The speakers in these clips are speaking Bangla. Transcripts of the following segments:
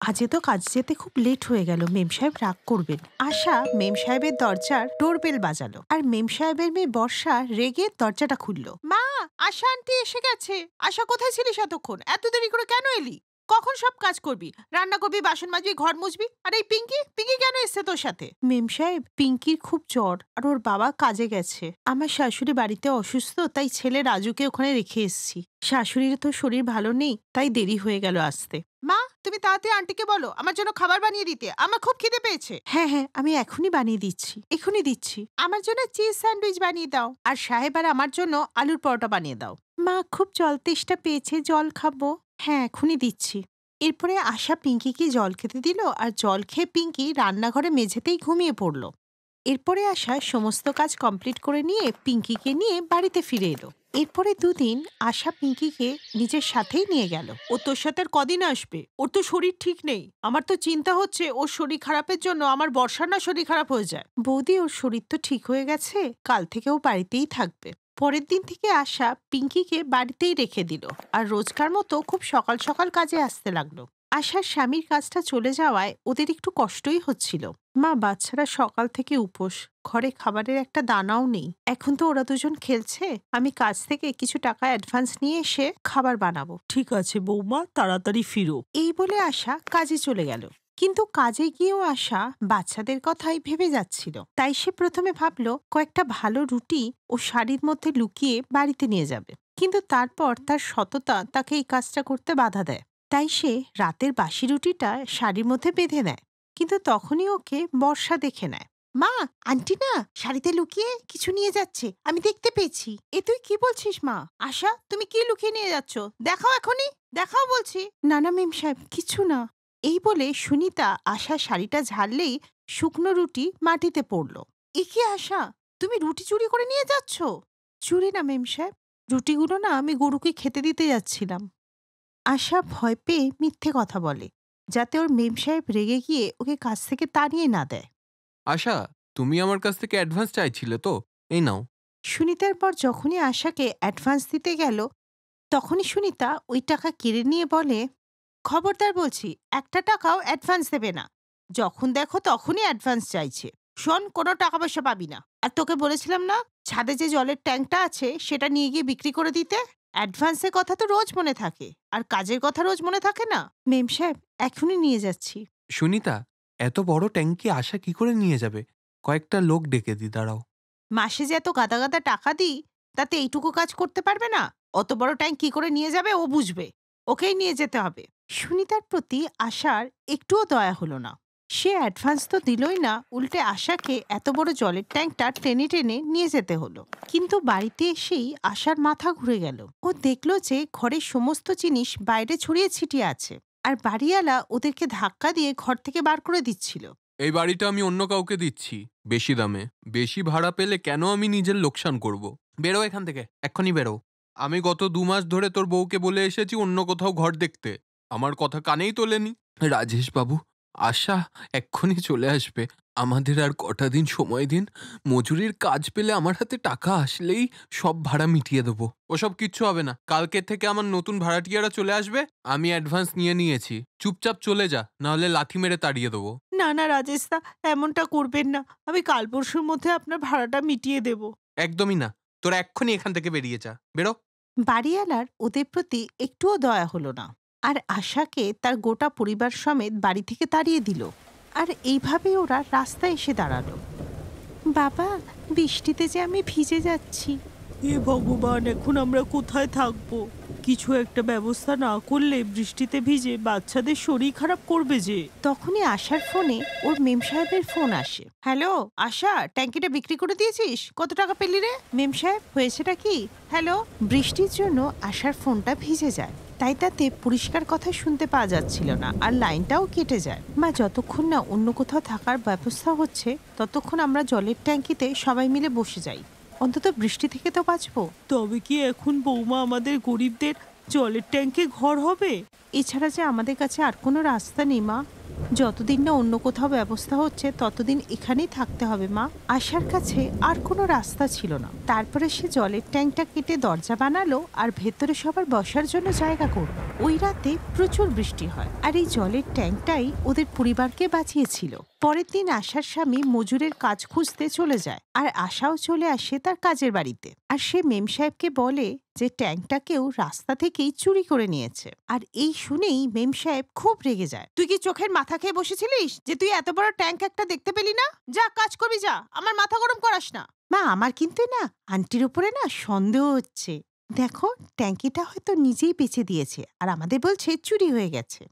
আজে তো কাজ যেতে খুব লেট হয়ে গেল, মেম সাহেব রাগ করবেন। আশা মেম সাহেবের দরজার ডোরবেল বাজালো আর মেম সাহেবের মেয়ে বর্ষা রেগে দরজাটা খুললো। মা, আশা আন্টি এসে গেছে। আশা, কোথায় ছিলিস এতক্ষণ? এত দেরি করে কেন এলি? কখন সব কাজ করবি? রান্না করবি, বাসন মাজবি, ঘর মুছবি, আর এই পিঙ্কি পিঙ্কি কেন এসছে তোর সাথে? মেম সাহেব, পিঙ্কির খুব জ্বর আর ওর বাবা কাজে গেছে। আমার শাশুড়ি বাড়িতে অসুস্থ, তাই ছেলে রাজুকে ওখানে রেখে এসেছি। শাশুড়ির তো শরীর ভালো নেই, তাই দেরি হয়ে গেল আসতে। মা, তুমি তাড়াতাড়ি আন্টিকে বলো আমার জন্য খাবার বানিয়ে দিতে, আমার খুব খিদে পেয়েছে। হ্যাঁ হ্যাঁ, আমি এখনই বানিয়ে দিচ্ছি, এখনই দিচ্ছি। আমার জন্য চিজ স্যান্ডউইচ বানিয়ে দাও, আর সাহেব আর আমার জন্য আলুর পরোটা বানিয়ে দাও। মা, খুব জল তেষ্টা পেয়েছে, জল খাবো। হ্যাঁ, এখনই দিচ্ছি। এরপরে আশা পিঙ্কিকে জল খেতে দিল, আর জল খেয়ে পিঙ্কি রান্নাঘরে মেঝেতেই ঘুমিয়ে পড়ল। এরপরে আশা সমস্ত কাজ কমপ্লিট করে নিয়ে পিঙ্কিকে নিয়ে বাড়িতে ফিরে এলো। এরপরে দুদিন আশা পিঙ্কিকে নিজের সাথেই নিয়ে গেল। ও তোর সাথে আর কদিন আসবে? ওর তো শরীর ঠিক নেই। আমার তো চিন্তা হচ্ছে ওর শরীর খারাপের জন্য আমার বর্ষার না শরীর খারাপ হয়ে যায়। বৌদি, ওর শরীর তো ঠিক হয়ে গেছে, কাল থেকে ও বাড়িতেই থাকবে। পরের দিন থেকে আশা পিঙ্কিকে বাড়িতেই রেখে দিল, আর রোজকার মতো খুব সকাল সকাল কাজে আসতে লাগলো। আশার স্বামীর কাজটা চলে যাওয়ায় ওদের একটু কষ্টই হচ্ছিল। মা, বাচ্চারা সকাল থেকে উপোস, ঘরে খাবারের একটা দানাও নেই। এখন তো ওরা দুজন খেলছে, আমি কাজ থেকে কিছু টাকা অ্যাডভান্স নিয়ে এসে খাবার বানাবো। ঠিক আছে বৌমা, তাড়াতাড়ি ফিরো। এই বলে আশা কাজে চলে গেল। কিন্তু কাজে গিয়েও আশা বাচ্চাদের কথাই ভেবে যাচ্ছিল। তাই সে প্রথমে ভাবলো কয়েকটা ভালো রুটি ও শাড়ির মধ্যে লুকিয়ে বাড়িতে নিয়ে যাবে। কিন্তু তারপর তার সততা তাকে এই কাজটা করতে বাধা দেয়। তাই সে রাতের বাসি রুটিটা শাড়ির মধ্যে বেঁধে নেয়। কিন্তু তখনই ওকে বর্ষা দেখে নেয়। মা, আন্টি না শাড়িতে লুকিয়ে কিছু নিয়ে যাচ্ছে, আমি দেখতে পেয়েছি। এ তুই কি বলছিস মা? আশা, তুমি কি লুকিয়ে নিয়ে যাচ্ছ? দেখাও, এখনই দেখাও বলছি। না না মেম সাহেব, কিছু না। এই বলে সুনিতা আশা শাড়িটা ঝাড়লেই শুকনো রুটি মাটিতে পড়ল। এ কি আশা, তুমি রুটি চুরি করে নিয়ে যাচ্ছ? চুরি না মেম সাহেব, রুটিগুলো না আমি গরুকে খেতে দিতে যাচ্ছিলাম। আশা ভয় পেয়ে মিথ্যে কথা বলে, যাতে ওর মেম সাহেব রেগে গিয়ে ওকে কাছ থেকে তাড়িয়ে না দেয়। আশা, তুমি আমার কাছ থেকে অ্যাডভান্স চাইছিলে তো? এই নাও। সুনিতার পর যখনই আশাকে অ্যাডভান্স দিতে গেল, তখনই সুনিতা ওই টাকা কেড়ে নিয়ে বলে, খবরদার বলছি, একটা টাকাও অ্যাডভান্স দেবে না। যখন দেখো তখনই অ্যাডভান্স চাইছে। শোন, কোনো টাকা পয়সা পাবি না। আর তোকে বলেছিলাম না, ছাদে যে জলের ট্যাঙ্কটা আছে সেটা নিয়ে গিয়ে বিক্রি করে দিতে? অ্যাডভান্সের কথা তো রোজ মনে থাকে, আর কাজের কথা রোজ মনে থাকে না। মেম সাহেব, এখনই নিয়ে যাচ্ছি। সুনিতা, এত বড় ট্যাঙ্কি আশা কি করে নিয়ে যাবে? কয়েকটা লোক ডেকে দি, দাঁড়াও। মাসে যে এত গাদা গাদা টাকা দিই, তাতে এইটুকু কাজ করতে পারবে না? অত বড় ট্যাঙ্ক কি করে নিয়ে যাবে ও বুঝবে, ওকেই নিয়ে যেতে হবে। সুনিতার প্রতি আশার একটুও দয়া হলো না। সে অ্যাডভান্স তো দিলই না, উল্টে আশাকে এত বড় জলের ট্যাঙ্কটা টেনে টেনে নিয়ে যেতে হলো। কিন্তু বাড়িতে এসেই আশার মাথা ঘুরে গেল। ও দেখল যে ঘরের সমস্ত জিনিস বাইরে ছড়িয়ে ছিটিয়ে আছে, আর বাড়িওয়ালা ওদেরকে ধাক্কা দিয়ে ঘর থেকে বার করে দিচ্ছিল। এই বাড়িটা আমি অন্য কাউকে দিচ্ছি বেশি দামে। বেশি ভাড়া পেলে কেন আমি নিজের লোকসান করব? বেরো এখান থেকে, এক্ষুনি বেরো। আমি গত 2 মাস ধরে তোর বউকে বলে এসেছি অন্য কোথাও ঘর দেখতে, আমার কথা কানেই তোলেনি। রাজেশ বাবু, আশা এক্ষুনি চলে আসবে। আমাদের আর কটা দিন সময় দিন। মজুরির কাজ পেলে আমার হাতে টাকা আসলেই সব ভাড়া মিটিয়ে দেবো। ওসব কিচ্ছু হবে না, কালকে থেকে আমার নতুন ভাড়াটিয়ারা চলে আসবে। আমি অ্যাডভান্স নিয়ে নিয়েছি, চুপচাপ চলে যা, নাহলে লাথি মেরে তাড়িয়ে দেবো। না না রাজেশ দা, এমনটা করবেন না। আমি কাল পরশুর মধ্যে আপনার ভাড়াটা মিটিয়ে দেব। একদমই না, তোরা এক্ষুনি এখান থেকে বেরিয়ে যা, বেরো। বাড়িওয়ালার ওদের প্রতি একটুও দয়া হলো না, আর আশাকে তার গোটা পরিবার সমেত বাড়ি থেকে তাড়িয়ে দিল। আর এইভাবে ওরা রাস্তায় এসে দাঁড়ালো। বাবা, বৃষ্টিতে যে আমি ভিজে যাচ্ছি। এ ভগবান, এখন আমরা কোথায় থাকবো? কিছু একটা ব্যবস্থা না করলে বৃষ্টিতে ভিজে বাচ্চাদের শরীর খারাপ করবে যে। তখনই আশার ফোনে ওর মেম সাহেবের ফোন আসে। হ্যালো আশা, ট্যাঙ্কিটা বিক্রি করে দিয়েছিস? কত টাকা পেলি রে? মেম সাহেব, হয়েছেটা কি? হ্যালো। বৃষ্টির জন্য আশার ফোনটা ভিজে যায়, তাই তাতে পরিষ্কার কথা শুনতে পাওয়া যাচ্ছিল না, আর লাইনটাও কেটে যায়। মা, যতক্ষণ না অন্য কোথাও থাকার ব্যবস্থা হচ্ছে ততক্ষণ আমরা জলের ট্যাঙ্কিতে সবাই মিলে বসে যাই, অন্তত বৃষ্টি থেকে তো বাঁচবো। তবে কি এখন বৌমা আমাদের গরিবদের জলের ট্যাঙ্কে ঘর হবে? এছাড়া যে আমাদের কাছে আর কোনো রাস্তা নেই মা। যতদিন না অন্য কোথাও ব্যবস্থা হচ্ছে ততদিন এখানেই থাকতে হবে মা। আশার কাছে আর কোনো রাস্তা ছিল না। তারপরে সে জলের ট্যাঙ্কটা কেটে দরজা বানালো আর ভেতরে সবার বসার জন্য জায়গা করলো। ওই রাতে প্রচুর বৃষ্টি হয় আর এই জলের ট্যাঙ্কটাই ওদের পরিবারকে বাঁচিয়েছিল। পরের দিন আশার স্বামী মজুরের কাজ খুঁজতে চলে যায় আর আশাও চলে আসে তার কাজের বাড়িতে। আর সে মেম সাহেবকে বলে যে ট্যাঙ্কটা কেউ রাস্তা থেকেই চুরি করে নিয়েছে। আর এই শুনেই মেম সাহেব খুব রেগে যায়। তুই কি চোখের মাথা খেয়ে বসেছিলিস যে তুই এত বড় ট্যাঙ্ক একটা দেখতে পেলি না? যা কাজ করবি যা, আমার মাথা গরম করাস না। মা, আমার কিন্তু না আন্টির উপরে না সন্দেহ হচ্ছে। দেখো, ট্যাঙ্কিটা হয়তো নিজেই বেঁচে দিয়েছে আর আমাদের বলছে চুরি হয়ে গেছে।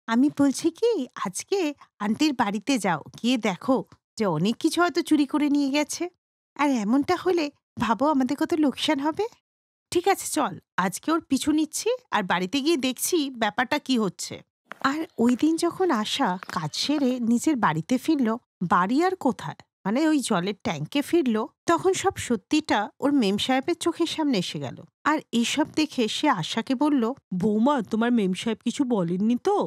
আমি বলছি কি, আজকে আন্টির বাড়িতে যাও, গিয়ে দেখো যে অনেক কিছু হয়তো চুরি করে নিয়ে গেছে। আর এমনটা হলে ভাবো আমাদের কত লোকসান হবে। ঠিক আছে, চল আজকে ওর পিছু নিচ্ছি আর বাড়িতে গিয়ে দেখছি ব্যাপারটা কি হচ্ছে। আর ওই দিন যখন আশা কাজ সেরে নিজের বাড়িতে ফিরল, বাড়ি আর কোথায়, মানে ওই জলের ট্যাঙ্কে ফিরল, তখন সব সত্যিটা ওর মেম সাহেবের চোখের সামনে এসে গেল। আর এসব দেখে সে আশাকে বলল, বৌমা, তোমার মেম সাহেব কিছু বলেননি তো?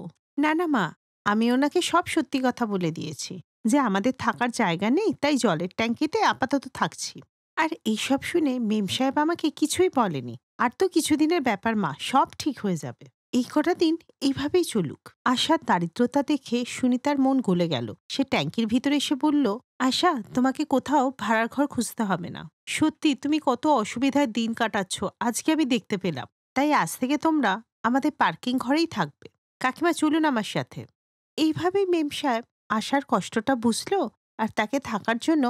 না না মা, আমি ওনাকে সব সত্যি কথা বলে দিয়েছি যে আমাদের থাকার জায়গা নেই, তাই জলের ট্যাঙ্কিতে আপাতত থাকছি। আর এইসব শুনে মেম সাহেব আমাকে কিছুই বলেনি। আর তো কিছুদিনের ব্যাপার মা, সব ঠিক হয়ে যাবে। এই কটা দিন এইভাবেই চলুক। আশার দারিদ্রতা দেখে সুনিতার মন গলে গেল। সে ট্যাঙ্কির ভিতরে এসে বলল, আশা, তোমাকে কোথাও ভাড়ার ঘর খুঁজতে হবে না। সত্যি তুমি কত অসুবিধায় দিন কাটাচ্ছ আজকে আমি দেখতে পেলাম। তাই আজ থেকে তোমরা আমাদের পার্কিং ঘরেই থাকবে। কাকিমা, চলুন আমার সাথে। এইভাবেই মেম সাহেব আশার কষ্টটা বুঝলো আর তাকে থাকার জন্য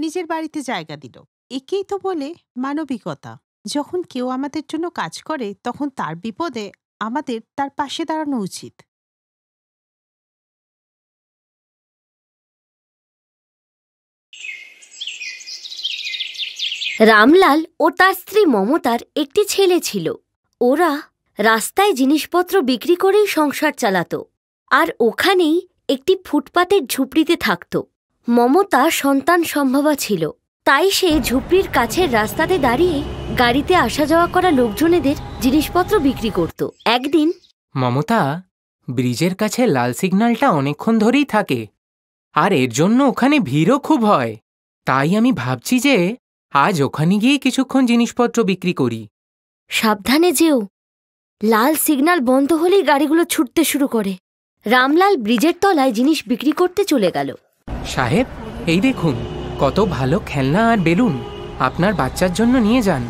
নিজের বাড়িতে জায়গা দিল। একেই তো বলে মানবিকতা। যখন কেউ আমাদের জন্য কাজ করে তখন তার বিপদে আমাদের তার পাশে দাঁড়ানো উচিত। রামলাল ও তার স্ত্রী মমতার একটি ছেলে ছিল। ওরা রাস্তায় জিনিসপত্র বিক্রি করেই সংসার চালাত আর ওখানেই একটি ফুটপাতের ঝুপড়িতে থাকত। মমতা সন্তান সম্ভবা ছিল, তাই সে ঝুপড়ির কাছের রাস্তাতে দাঁড়িয়ে গাড়িতে আসা যাওয়া করা লোকজনেদের জিনিসপত্র বিক্রি করত। একদিন, মমতা, ব্রিজের কাছে লাল সিগন্যালটা অনেকক্ষণ ধরেই থাকে আর এর জন্য ওখানে ভিড়ও খুব হয়। তাই আমি ভাবছি যে আজ ওখানে গিয়ে কিছুক্ষণ জিনিসপত্র বিক্রি করি। সাবধানে যেও, লাল সিগন্যাল বন্ধ হলেই গাড়িগুলো ছুটতে শুরু করে। রামলাল ব্রিজের তলায় জিনিস বিক্রি করতে চলে গেল। সাহেব, এই দেখুন কত ভালো খেলনা আর বেলুন, আপনার বাচ্চার জন্য নিয়ে যান।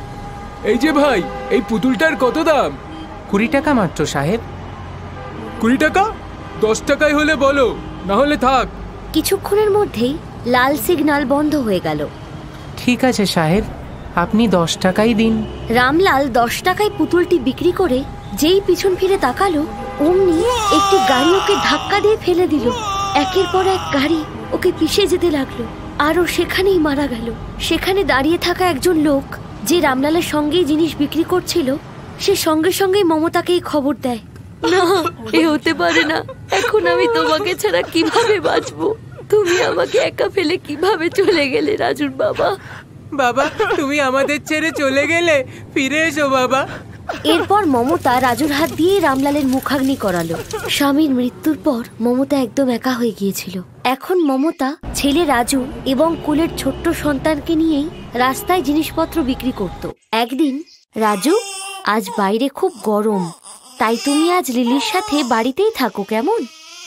এই যে ভাই, এই পুতুলটার কত দাম? 20 টাকা মাত্র সাহেব। 20 টাকা? 10 টাকায় হলে বলো, না হলে থাক। কিছুক্ষণের মধ্যেই লাল সিগন্যাল বন্ধ হয়ে গেল। ঠিক আছে সাহেব, আপনি 10 টাকাই দিন। রামলাল 10 টাকায় পুতুলটি বিক্রি করে যেই পিছন ফিরে তাকালো, অমনি একটি গাড়ি ওকে ধাক্কা দিয়ে ফেলে দিল। একের পর এক গাড়ি ওকে পিষে যেতে লাগলো আর ও সেখানেই মারা গেল। সেখানে দাঁড়িয়ে থাকা একজন লোক, যে রামলালের সঙ্গেই জিনিস বিক্রি করছিল, সে সঙ্গে সঙ্গেই মমতাকে এই খবর দেয়। না, এ হতে পারে না। এখন আমি তোমাকে ছাড়া কিভাবে বাঁচবো? তুমি আমাকে একা ফেলে কিভাবে চলে গেলে রাজুর বাবা? বাবা, তুমি আমাদের ছেড়ে চলে গেলে, ফিরে এসো বাবা। এরপর মমতা রাজুর হাত দিয়ে রামলালের মুখাগ্নি করালো। স্বামীর মৃত্যুর পর মমতা একদম একা হয়ে গিয়েছিল। এখন মমতা ছেলে রাজু এবং কোলের ছোট্ট সন্তানকে নিয়েই রাস্তায় জিনিসপত্র বিক্রি করত। একদিন, রাজু, আজ বাইরে খুব গরম, তাই তুমি আজ লিলির সাথে বাড়িতেই থাকো কেমন?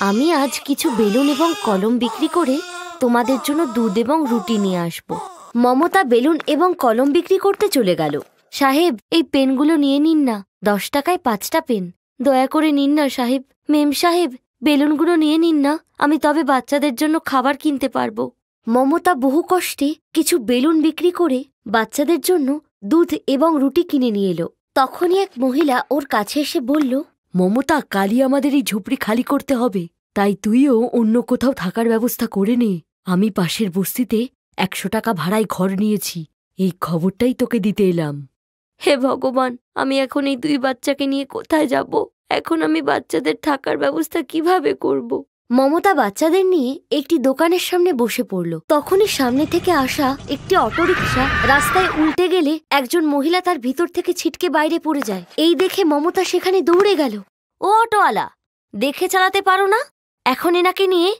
আমি আজ কিছু বেলুন এবং কলম বিক্রি করে তোমাদের জন্য দুধ এবং রুটি নিয়ে আসবো। মমতা বেলুন এবং কলম বিক্রি করতে চলে গেল। সাহেব, এই পেনগুলো নিয়ে নিন না, 10 টাকায় 5টা পেন। দয়া করে নিন না সাহেব। মেম সাহেব, বেলুনগুলো নিয়ে নিন না, আমি তবে বাচ্চাদের জন্য খাবার কিনতে পারবো। মমতা বহু কষ্টে কিছু বেলুন বিক্রি করে বাচ্চাদের জন্য দুধ এবং রুটি কিনে নিয়ে এলো। তখনই এক মহিলা ওর কাছে এসে বলল, মমতা, কালই আমাদের এই ঝুপড়ি খালি করতে হবে, তাই তুইও অন্য কোথাও থাকার ব্যবস্থা করে নে। আমি পাশের বস্তিতে 100 টাকা ভাড়ায় ঘর নিয়েছি, এই খবরটাই তোকে দিতে এলাম। হে ভগবান, আমি এখন এই 2 বাচ্চাকে নিয়ে কোথায় যাব? এখন আমি বাচ্চাদের থাকার ব্যবস্থা কিভাবে করব? মমতা বাচ্চাদের নিয়ে একটি দোকানের সামনে বসে পড়ল। তখনই সামনে থেকে আসা একটি অটোরিকশা রাস্তায় উল্টে গেলে একজন মহিলা তার ভিতর থেকে ছিটকে বাইরে পড়ে যায়। এই দেখে মমতা সেখানে দৌড়ে গেল। ও অটোওয়ালা, দেখে চালাতে পারো না? এখন এনাকে নিয়ে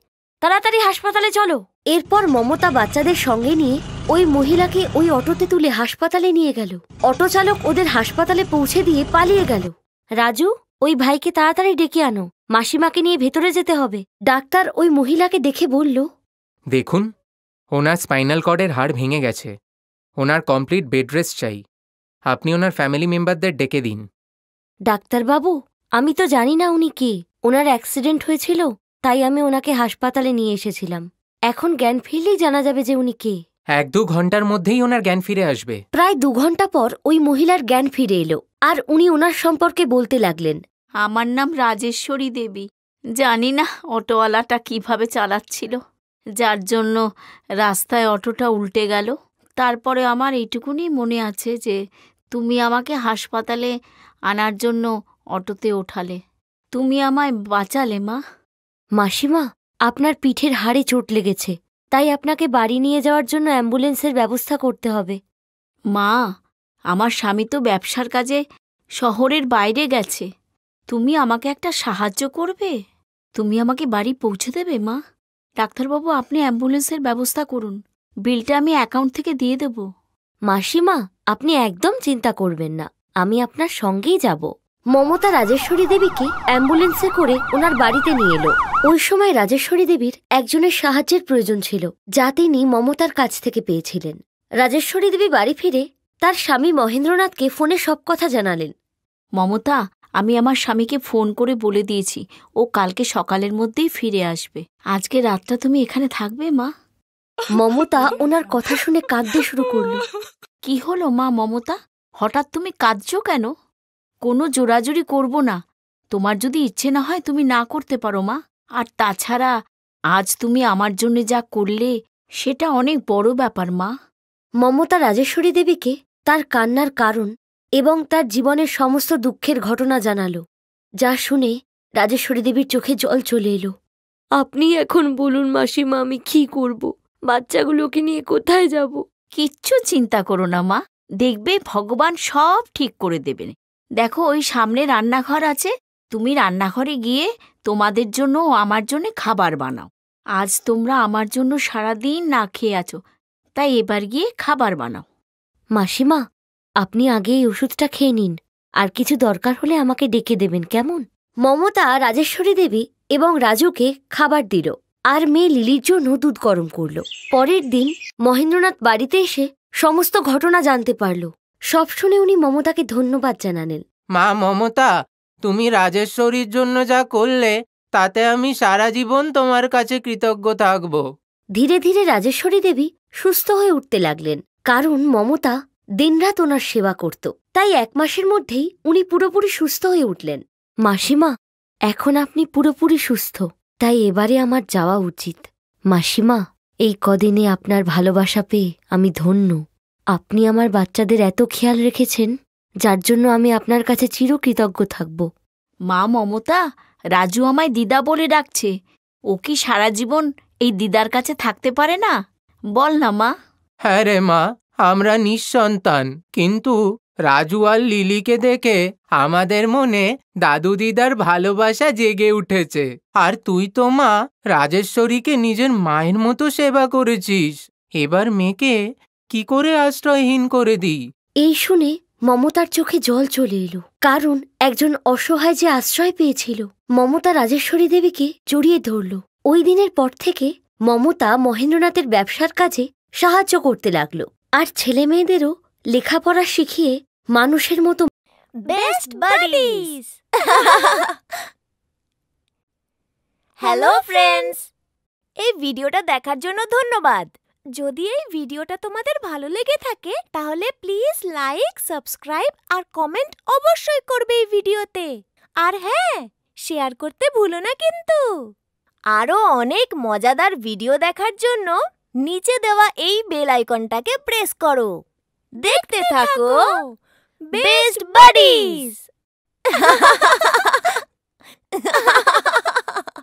তাড়াতাড়ি হাসপাতালে চলো। এরপর মমতা বাচ্চাদের সঙ্গে নিয়ে ওই মহিলাকে ওই অটোতে তুলে হাসপাতালে নিয়ে গেল। অটো চালক ওদের হাসপাতালে পৌঁছে দিয়ে পালিয়ে গেল। রাজু, ওই ভাইকে তাড়াতাড়ি ডেকে আনো, মাসিমাকে নিয়ে ভেতরে যেতে হবে। ডাক্তার ওই মহিলাকে দেখে বলল, দেখুন, ওনার স্পাইনাল কর্ডের হাড় ভেঙে গেছে। ওনার কমপ্লিট বেড রেস্ট চাই। আপনি ওনার ফ্যামিলি মেম্বারদের ডেকে দিন। ডাক্তারবাবু, আমি তো জানি না উনি কে। ওনার অ্যাক্সিডেন্ট হয়েছিল, তাই আমি ওনাকে হাসপাতালে নিয়ে এসেছিলাম। এখন জ্ঞান ফিরলেই জানা যাবে যে উনি কে। 1-2 ঘন্টার মধ্যেই ওনার জ্ঞান ফিরে আসবে। প্রায় 2 ঘন্টা পর ওই মহিলার জ্ঞান ফিরে এলো, আর উনি ওনার সম্পর্কে বলতে লাগলেন। আমার নাম রাজেশ্বরী দেবী। জানি না অটোওয়ালাটা কিভাবে চালাচ্ছিল, যার জন্য রাস্তায় অটোটা উল্টে গেল। তারপরে আমার এইটুকুনি মনে আছে যে তুমি আমাকে হাসপাতালে আনার জন্য অটোতে ওঠালে। তুমি আমায় বাঁচালে মা। মাসিমা, আপনার পিঠের হাড়ে চোট লেগেছে, তাই আপনাকে বাড়ি নিয়ে যাওয়ার জন্য অ্যাম্বুলেন্সের ব্যবস্থা করতে হবে। মা, আমার স্বামী তো ব্যবসার কাজে শহরের বাইরে গেছে। তুমি আমাকে একটা সাহায্য করবে? তুমি আমাকে বাড়ি পৌঁছে দেবে মা? ডাক্তারবাবু, আপনি অ্যাম্বুলেন্সের ব্যবস্থা করুন। বিলটা আমি অ্যাকাউন্ট থেকে দিয়ে দেব। মাসিমা, আপনি একদম চিন্তা করবেন না, আমি আপনার সঙ্গেই যাব। মমতা রাজেশ্বরী দেবীকে অ্যাম্বুলেন্সে করে ওনার বাড়িতে নিয়ে এলো। ওই সময় রাজেশ্বরী দেবীর একজনের সাহায্যের প্রয়োজন ছিল, যা তিনি মমতার কাছ থেকে পেয়েছিলেন। রাজেশ্বরী দেবী বাড়ি ফিরে তার স্বামী মহেন্দ্রনাথকে ফোনে সব কথা জানালেন। মমতা, আমি আমার স্বামীকে ফোন করে বলে দিয়েছি ও কালকে সকালের মধ্যেই ফিরে আসবে। আজকে রাতটা তুমি এখানে থাকবে মা? মমতা ওনার কথা শুনে কাঁদতে শুরু করল। কি হলো মা মমতা, হঠাৎ তুমি কাঁদছো কেন? কোনো জোরাজুরি করব না। তোমার যদি ইচ্ছে না হয় তুমি না করতে পারো মা। আর তাছাড়া আজ তুমি আমার জন্য যা করলে সেটা অনেক বড় ব্যাপার মা। মমতা রাজেশ্বরী দেবীকে তার কান্নার কারণ এবং তার জীবনের সমস্ত দুঃখের ঘটনা জানাল, যা শুনে রাজেশ্বরী দেবীর চোখে জল চলে এলো। আপনি এখন বলুন মাসিমা, আমি কি করব? বাচ্চাগুলোকে নিয়ে কোথায় যাব? কিচ্ছু চিন্তা করো না মা, দেখবে ভগবান সব ঠিক করে দেবেন। দেখো, ওই সামনে রান্নাঘর আছে, তুমি রান্নাঘরে গিয়ে তোমাদের জন্য ও আমার জন্য খাবার বানাও। আজ তোমরা আমার জন্য সারাদিন না খেয়ে আছো, তাই এবার গিয়ে খাবার বানাও। মাসিমা, আপনি আগে এই ওষুধটা খেয়ে নিন, আর কিছু দরকার হলে আমাকে ডেকে দেবেন, কেমন? মমতা রাজেশ্বরী দেবী এবং রাজুকে খাবার দিল, আর মেয়ে লিলির জন্য দুধ গরম করল। পরের দিন মহেন্দ্রনাথ বাড়িতে এসে সমস্ত ঘটনা জানতে পারল। সব শুনে উনি মমতাকে ধন্যবাদ জানালেন। মা মমতা, তুমি রাজেশ্বরীর জন্য যা করলে তাতে আমি সারা জীবন তোমার কাছে কৃতজ্ঞ থাকব। ধীরে ধীরে রাজেশ্বরী দেবী সুস্থ হয়ে উঠতে লাগলেন, কারণ মমতা দিনরাত ওনার সেবা করত। তাই 1 মাসের মধ্যেই উনি পুরোপুরি সুস্থ হয়ে উঠলেন। মাসিমা, এখন আপনি পুরোপুরি সুস্থ, তাই এবারে আমার যাওয়া উচিত। মাসিমা, এই কদিনে আপনার ভালোবাসা পেয়ে আমি ধন্য। আপনি আমার বাচ্চাদের এত খেয়াল রেখেছেন, যার জন্য আমি আপনার কাছে চিরকৃতজ্ঞ থাকব। মা মমতা, রাজু আমায় দিদা বলে ডাকছে। ও কি সারা জীবন এই দিদার কাছে থাকতে পারে না? বল না মা। হ্যাঁ রে মা, আমরা নিঃসন্তান, কিন্তু রাজু আর লিলিকে দেখে আমাদের মনে দাদু দিদার ভালোবাসা জেগে উঠেছে। আর তুই তো মা রাজেশ্বরীকে নিজের মায়ের মতো সেবা করেছিস। এবার মেয়েকে কি করে আশ্রয়হীন করে দিই? এই শুনে মমতার চোখে জল চলে এলো, কারণ একজন অসহায় যে আশ্রয় পেয়েছিল। মমতা রাজেশ্বরী দেবীকে জড়িয়ে ধরল। ওই দিনের পর থেকে মমতা মহেন্দ্রনাথের ব্যবসার কাজে সাহায্য করতে লাগলো, আর ছেলে মেয়েদেরও লেখাপড়া শিখিয়ে মানুষের মতো বেস্ট বাডিজ। হ্যালো ফ্রেন্ডস, এই ভিডিওটা দেখার জন্য ধন্যবাদ। যদি এই ভিডিওটা তোমাদের ভালো লেগে থাকে তাহলে প্লিজ লাইক, সাবস্ক্রাইব আর কমেন্ট অবশ্যই করবে এই ভিডিওতে। আর হ্যাঁ, শেয়ার করতে ভুলো না কিন্তু। আরো অনেক মজাদার ভিডিও দেখার জন্য নিচে দেওয়া এই বেল আইকনটাকে প্রেস করো। দেখতে থাকো বেস্ট বাডিজ।